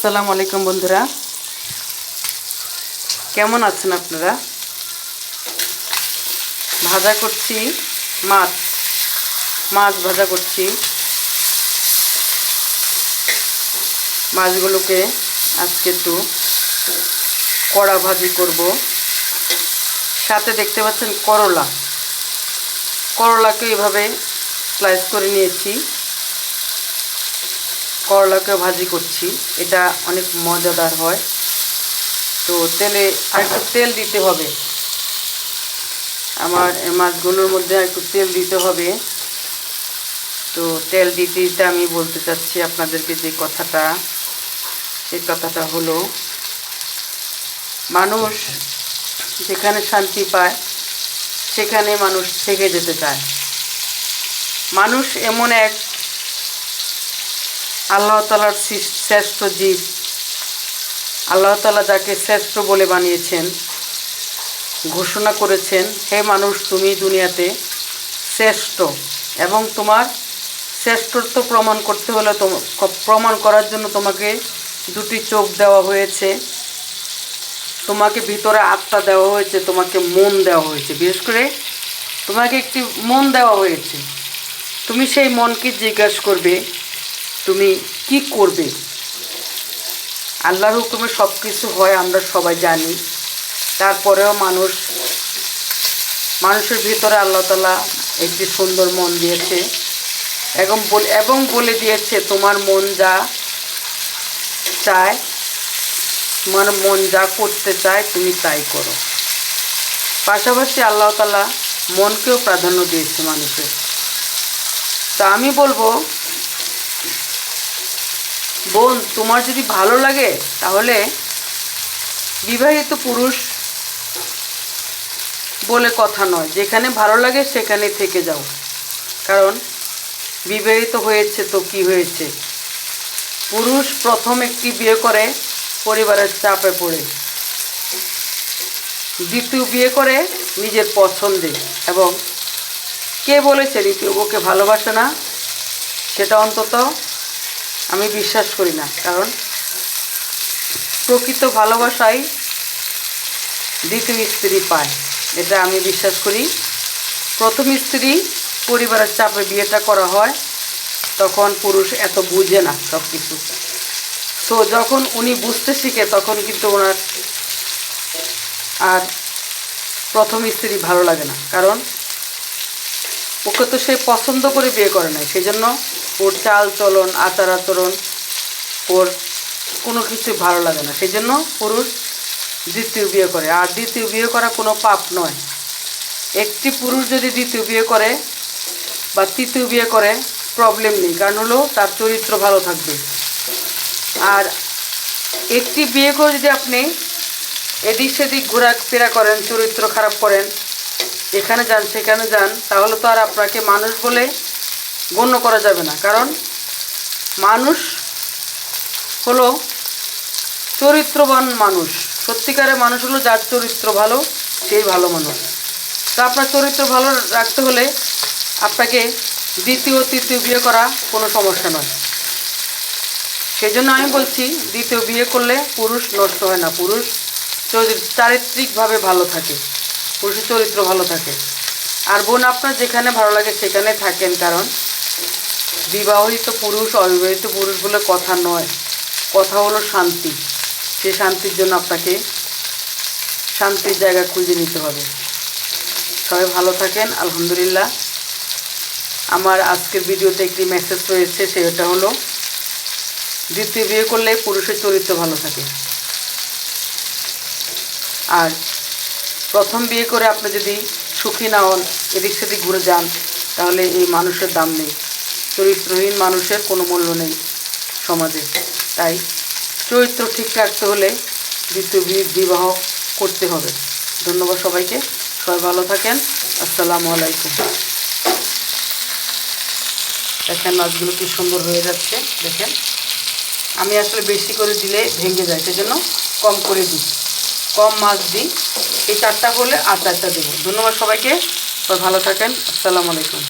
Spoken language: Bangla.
আসসালামু আলাইকুম বন্ধুরা, কেমন আছেন আপনারা? ভাজা করছি মাছ ভাজা করছি। মাছগুলোকে আজকে একটু কড়া ভাজি করব। সাথে দেখতে পাচ্ছেন করলাকে এভাবে স্লাইস করে নিয়েছি। করলাকে ভাজি করছি, এটা অনেক মজাদার হয়। তো তেলে আরেকটু তেল দিতে হবে, আমার মাছগুলোর মধ্যে একটু তেল দিতে হবে। তো তেল দিতে দিতে আমি বলতে চাচ্ছি আপনাদেরকে যে কথাটা, সেই কথাটা হলো, মানুষ যেখানে শান্তি পায় সেখানে মানুষ থেকে যেতে চায়। মানুষ এমন এক আল্লাহ তাআলার শ্রেষ্ঠ জীব। আল্লাহ তাআলা যাকে শ্রেষ্ঠ বলে বানিয়েছেন, ঘোষণা করেছেন, হে মানুষ তুমি দুনিয়াতে শ্রেষ্ঠ, এবং তোমার শ্রেষ্ঠত্ব প্রমাণ করতে হলে প্রমাণ করার জন্য তোমাকে দুটি চোখ দেওয়া হয়েছে, তোমাকে ভিতরে আত্মা দেওয়া হয়েছে, তোমাকে মন দেওয়া হয়েছে। বিশেষ করে তোমাকে একটি মন দেওয়া হয়েছে। তুমি সেই মনকে জিজ্ঞাসা করবে তুমি কি করবে। আল্লাহর হুকুমে সব কিছু হয়, আমরা সবাই জানি। তারপরেও মানুষের ভিতরে আল্লাহ তাআলা একটি সুন্দর মন দিয়েছে এবং বলে দিয়েছে তোমার মন যা চায়, তোমার মন যা করতে চায় তুমি তাই করো। পাশাপাশি আল্লাহ তাআলা মনকেও প্রাধান্য দিয়েছে মানুষের। তা আমি বলবো, বোন, তোমার যদি ভালো লাগে তাহলে বিবাহিত পুরুষ বলে কথা নয়, যেখানে ভালো লাগে সেখানে থেকে যাও। কারণ বিবাহিত হয়েছে তো কি হয়েছে, পুরুষ প্রথম একটি বিয়ে করে পরিবারের চাপে পড়ে, দ্বিতীয় বিয়ে করে নিজের পছন্দে। এবং কে বলেছে দ্বিতীয় বউকে ভালোবাসে না, সেটা অন্তত আমি বিশ্বাস করি না। কারণ প্রকৃত ভালোবাসাই দ্বিতীয় স্ত্রী পায়, এটা আমি বিশ্বাস করি। প্রথম স্ত্রী পরিবারের চাপে বিয়েটা করা হয়, তখন পুরুষ এত বুঝে না সব কিছু। তো যখন উনি বুঝতে শিখে তখন কিন্তু ওনার আর প্রথম স্ত্রী ভালো লাগে না। কারণ ওকে তো সে পছন্দ করে বিয়ে করে নাই, সেই জন্য ওর চাল চলন, আচার আচরণ, ওর কোনো কিছু ভালো লাগে না। সেই জন্য পুরুষ দ্বিতীয় বিয়ে করে। আর দ্বিতীয় বিয়ে করা কোনো পাপ নয়। একটি পুরুষ যদি দ্বিতীয় বিয়ে করে বা তৃতীয় বিয়ে করে প্রবলেম নেই, কারণ হলো তার চরিত্র ভালো থাকবে। আর একটি বিয়ে করে যদি আপনি এদিক সেদিক ঘোরাফেরা করেন, চরিত্র খারাপ করেন, এখানে যান সেখানে যান, তাহলে তো আর আপনাকে মানুষ বলে গণ্য করা যাবে না। কারণ মানুষ হলো চরিত্রবান মানুষ। সত্যিকারের মানুষ হলো যার চরিত্র ভালো, সেই ভালো মানুষ। তো আপনার চরিত্র ভালো রাখতে হলে আপনাকে দ্বিতীয় তৃতীয় বিয়ে করা কোনো সমস্যা নয়। সেই জন্য আমি বলছি, দ্বিতীয় বিয়ে করলে পুরুষ নষ্ট হয় না, পুরুষ চারিত্রিকভাবে ভালো থাকে, পুরুষের চরিত্র ভালো থাকে। আর বোন, আপনার যেখানে ভালো লাগে সেখানে থাকেন। কারণ বিবাহিত পুরুষ অবিবাহিত পুরুষ বলে কথা নয়, কথা হলো শান্তি। সে শান্তির জন্য আপনাকে শান্তির জায়গা খুঁজে নিতে হবে। সবাই ভালো থাকেন। আলহামদুলিল্লাহ, আমার আজকের ভিডিওতে একটি মেসেজ রয়েছে, সেটা হলো দ্বিতীয় বিয়ে করলে পুরুষের চরিত্র ভালো থাকে। আর প্রথম বিয়ে করে আপনি যদি সুখী না হন, এদিক সেদিক ঘুরে যান, তাহলে এই মানুষের দাম নেই। চরিত্রহীন মানুষের কোনো মূল্য নেই সমাজে। তাই চরিত্র ঠিক রাখতে হলে দ্বিতীয় বিবাহ করতে হবে। ধন্যবাদ সবাইকে, সবাই ভালো থাকেন। আসসালামু আলাইকুম। দেখেন মাছগুলো কি সুন্দর হয়ে যাচ্ছে। দেখেন, আমি আসলে বেশি করে দিলে ভেঙে যায়, সেজন্য কম করে দিই, কম মাছ দিই। এই চারটা হলে আর চারটা দেবো। ধন্যবাদ সবাইকে, সবাই ভালো থাকেন। আসসালামু আলাইকুম।